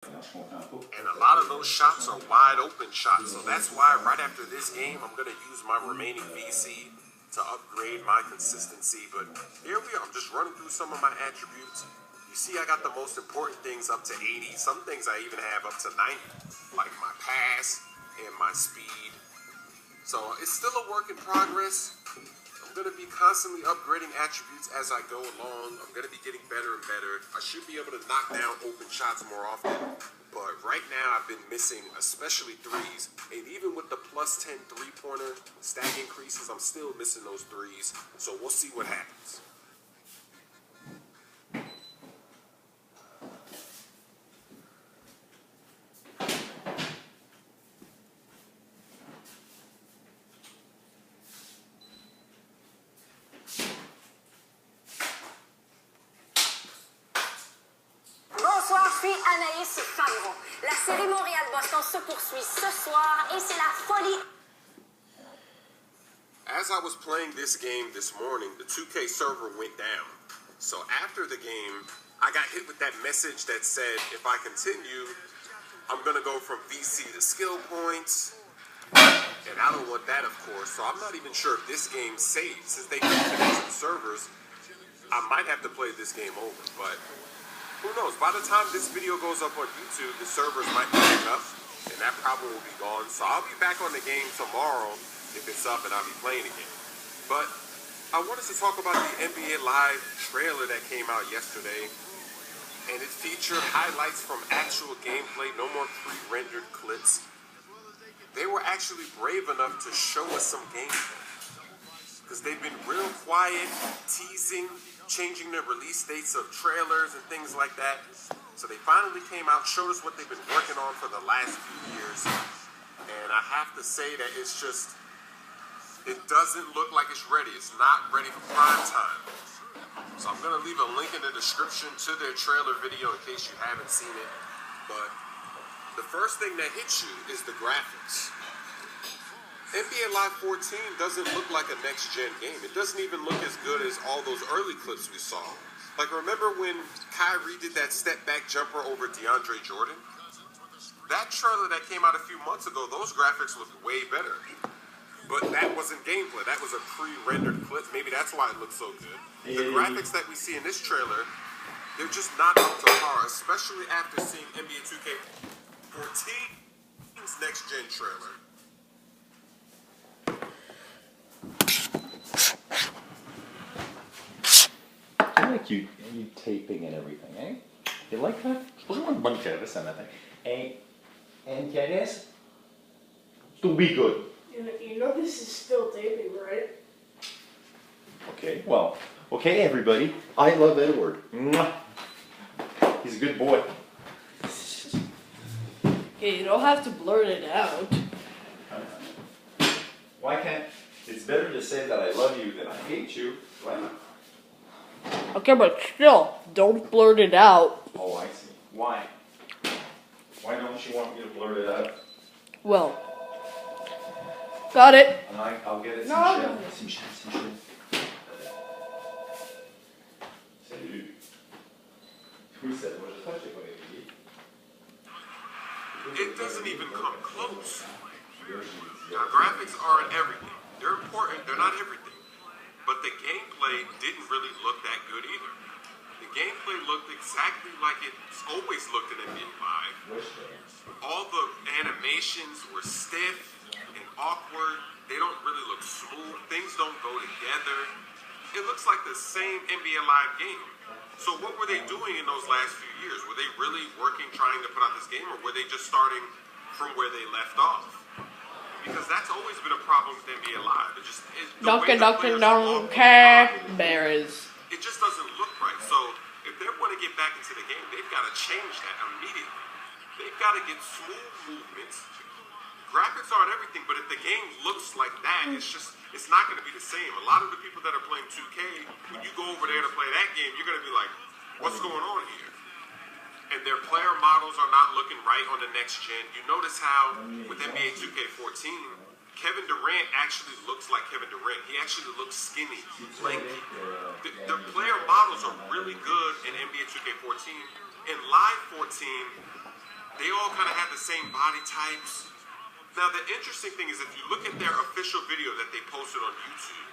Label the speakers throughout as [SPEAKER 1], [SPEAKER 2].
[SPEAKER 1] And a lot of those shots are wide open shots. So that's why right after this game, I'm going to use my remaining VC to upgrade my consistency. But here we are. I'm just running through some of my attributes. You see I got the most important things up to 80. Some things I even have up to 90, like my pass and my speed. So it's still a work in progress. I'm going to be constantly upgrading attributes as I go along. I'm going to be getting better and better. I should be able to knock down open shots more often. But right now I've been missing, especially threes. And even with the plus 10 three-pointer stack increases, I'm still missing those threes. So we'll see what happens.
[SPEAKER 2] Bonsoir, je suis Anaïs Favron. La série Montréal-Boston se poursuit ce soir et c'est la folie.
[SPEAKER 1] As I was playing this game this morning, the 2K server went down. So after the game, I got hit with that message that said, if I continue, I'm going to go from VC to skill points. And I don't want that, of course. So I'm not even sure if this game saves. Since they couldn't connect to the servers, I might have to play this game over. But who knows? By the time this video goes up on YouTube, the servers might be back up, and that problem will be gone. So I'll be back on the game tomorrow if it's up, and I'll be playing again. But I wanted to talk about the NBA Live trailer that came out yesterday, and it featured highlights from actual gameplay, no more pre-rendered clips. They were actually brave enough to show us some gameplay, because they've been real quiet, teasing, changing the release dates of trailers and things like that. So they finally came out, showed us what they've been working on for the last few years. And I have to say that it's just, it doesn't look like it's ready. It's not ready for prime time. So I'm going to leave a link in the description to their trailer video in case you haven't seen it. But the first thing that hits you is the graphics. NBA Live 14 doesn't look like a next-gen game. It doesn't even look as good as all those early clips we saw. Like, remember when Kyrie did that step-back jumper over DeAndre Jordan? That trailer that came out a few months ago, those graphics looked way better. But that wasn't gameplay. That was a pre-rendered clip. Maybe that's why it looks so good. The graphics that we see in this trailer, they're just not up to par, especially after seeing NBA 2K14's next-gen trailer.
[SPEAKER 3] I like you taping and everything, eh? You like that? And quieres to be good.
[SPEAKER 4] You know this is still taping, right?
[SPEAKER 3] Okay, well, okay, everybody. I love Edward. Mwah. He's a good boy.
[SPEAKER 4] Okay, you don't have to blurt it out.
[SPEAKER 3] Why can't? It's better to say that I love you than I hate you, right?
[SPEAKER 4] Okay, but still, don't blurt it out.
[SPEAKER 3] Oh, I see. Why? Why don't you want me to blurt it out?
[SPEAKER 4] Well, got it.
[SPEAKER 3] And I'll get it
[SPEAKER 4] No.
[SPEAKER 3] some shell. Salut. Who said what is touching what
[SPEAKER 1] It doesn't even come close. Now, graphics aren't everything. They're important, they're not everything. But the gameplay didn't really look that good either. The gameplay looked exactly like it's always looked in NBA Live. All the animations were stiff and awkward. They don't really look smooth. Things don't go together. It looks like the same NBA Live game. So what were they doing in those last few years? Were they really working, trying to put out this game, or were they just starting from where they left off? Because that's always been a problem with NBA Live. It just
[SPEAKER 4] Bears.
[SPEAKER 1] It just doesn't look right. So if they want to get back into the game, they've got to change that immediately. They've got to get smooth movements. Graphics aren't everything, but if the game looks like that, it's not going to be the same. A lot of the people that are playing 2K, when you go over there to play that game, you're going to be like, what's going on here? And their player models are not looking right on the next gen. You notice how with NBA 2K14, Kevin Durant actually looks like Kevin Durant. He actually looks skinny, lanky. The player models are really good in NBA 2K14. In Live 14, all kind of have the same body types. Now, the interesting thing is if you look at their official video that they posted on YouTube,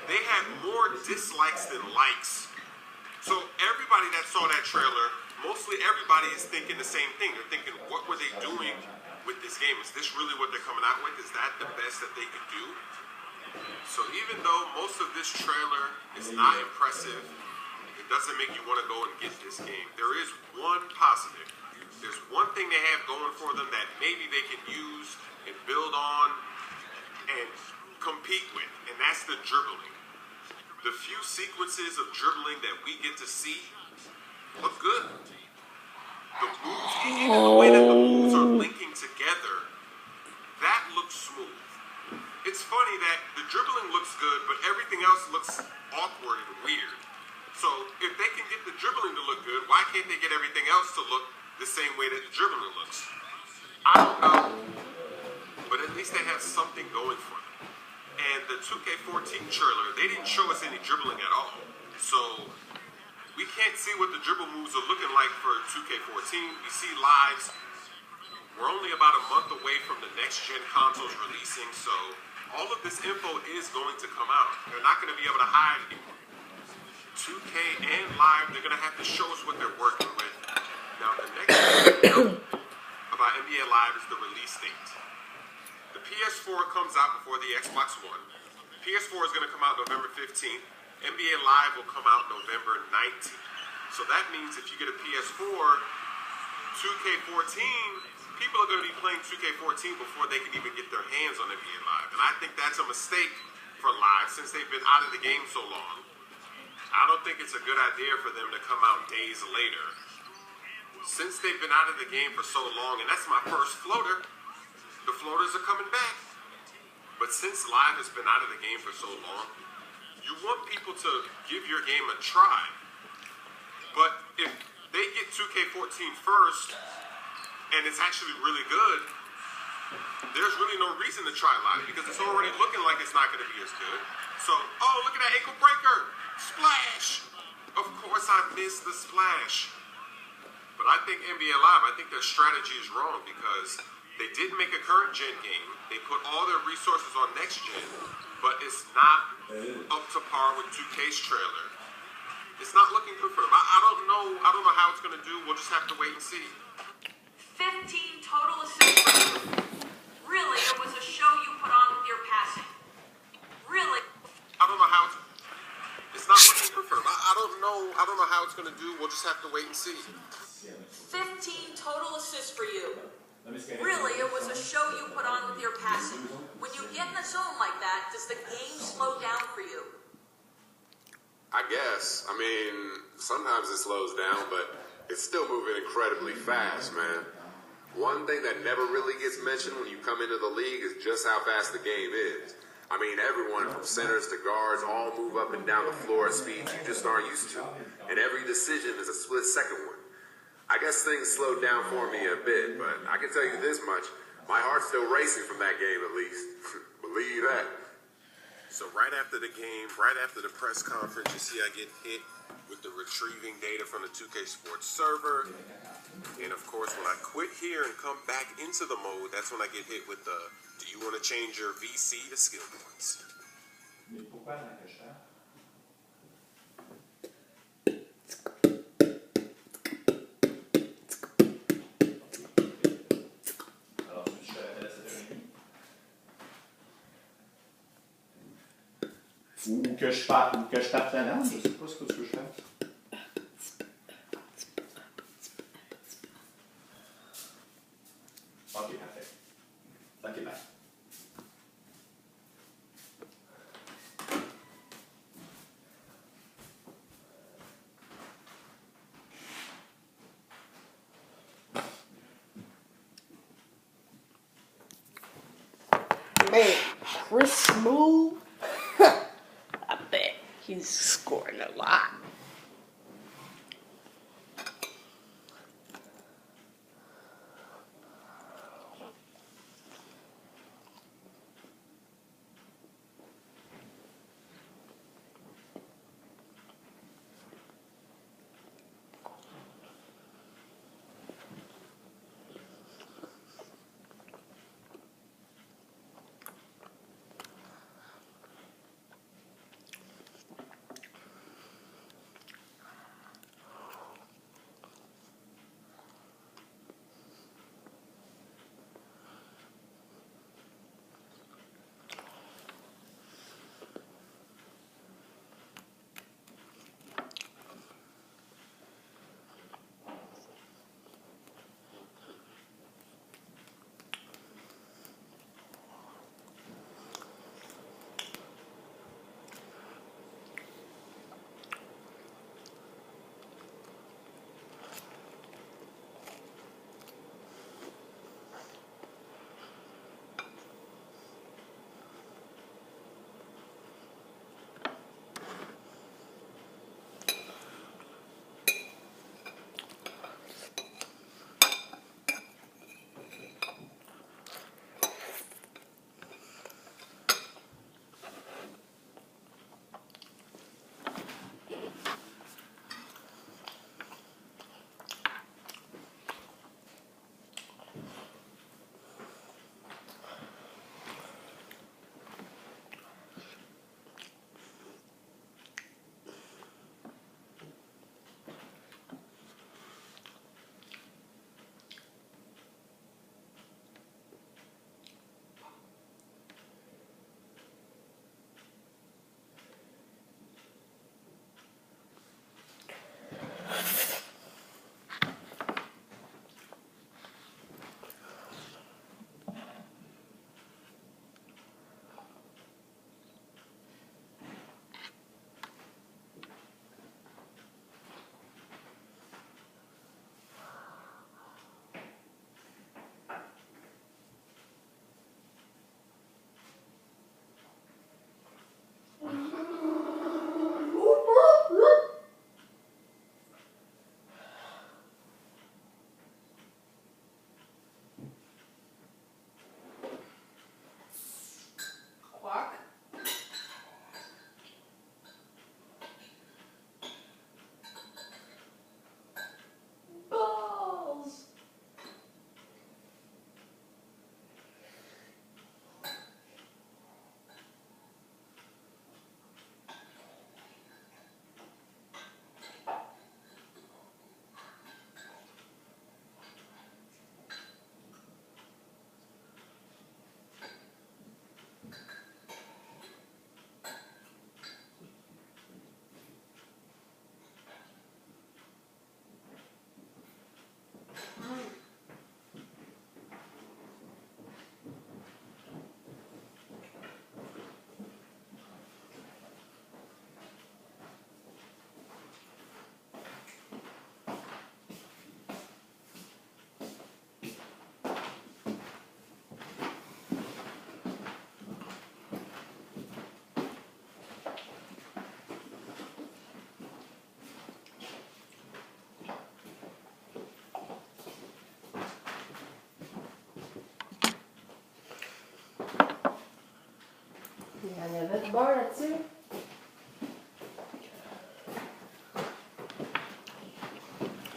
[SPEAKER 1] they had more dislikes than likes. So everybody that saw that trailer, mostly everybody is thinking the same thing. They're thinking, what were they doing with this game? Is this really what they're coming out with? Is that the best that they could do? So even though most of this trailer is not impressive, it doesn't make you want to go and get this game. There is one positive. There's one thing they have going for them that maybe they can use and build on and compete with, and that's the dribbling. The few sequences of dribbling that we get to see look good. The moves, even the way that the moves are linking together, that looks smooth. It's funny that the dribbling looks good, but everything else looks awkward and weird. So if they can get the dribbling to look good, why can't they get everything else to look the same way that the dribbling looks? I don't know, but at least they have something going for them. And the 2K14 trailer, they didn't show us any dribbling at all. So we can't see what the dribble moves are looking like for 2K14. We see lives. We're only about a month away from the next-gen consoles releasing, so all of this info is going to come out. They're not going to be able to hide anymore. 2K and Live, they're going to have to show us what they're working with. Now, the next thing about NBA Live is the release date. The PS4 comes out before the Xbox One. PS4 is going to come out November 15th. NBA Live will come out November 19th. So that means if you get a PS4, 2K14, people are going to be playing 2K14 before they can even get their hands on NBA Live. And I think that's a mistake for Live since they've been out of the game so long. I don't think it's a good idea for them to come out days later. Since they've been out of the game for so long, and that's my first floater, the floaters are coming back. But since Live has been out of the game for so long, you want people to give your game a try. But if they get 2K14 first, and it's actually really good, there's really no reason to try Live because it's already looking like it's not going to be as good. So, oh, look at that ankle breaker. Splash. Of course I missed the splash. But I think NBA Live, I think their strategy is wrong because they didn't make a current gen game. They put all their resources on next gen, but it's not up to par with 2K's trailer. It's not looking good for them. I don't know how it's going to do. We'll just have to wait and see.
[SPEAKER 5] 15 total assists. Really, it was a show you put on with your passing. Really.
[SPEAKER 1] I don't know how it's not looking good for them. I don't know how it's going to do. We'll just have to wait and see.
[SPEAKER 5] 15 total assists for you. Really, it was a show you put on with your passing. When you get in a zone like that, does the game slow down for you?
[SPEAKER 6] I guess. I mean, sometimes it slows down, but it's still moving incredibly fast, man. One thing that never really gets mentioned when you come into the league is just how fast the game is. I mean, everyone from centers to guards all move up and down the floor at speeds you just aren't used to. And every decision is a split-second one. I guess things slowed down for me a bit, but I can tell you this much. My heart's still racing from that game, at least. Believe that.
[SPEAKER 1] So right after the game, right after the press conference, you see I get hit with the retrieving data from the 2K Sports server. And of course, when I quit here and come back into the mode, that's when I get hit with the, do you want to change your VC to skill points?
[SPEAKER 3] Ou que je tape la langue, je sais pas ce que tu veux que je fasse. Ok, parfait. Ok, bye.
[SPEAKER 4] Man, Chris Smoove. I bet he's scoring a lot.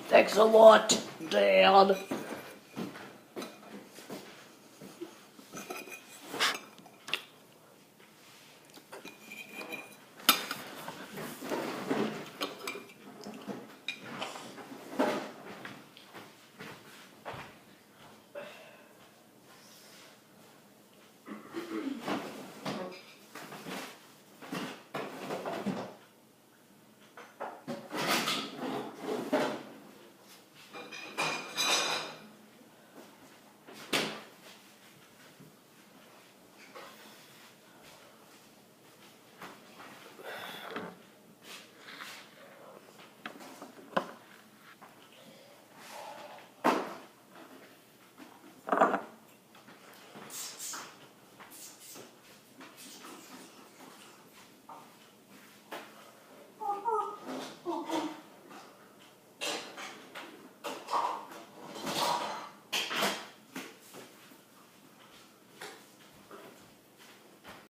[SPEAKER 4] Thanks a lot, Dad.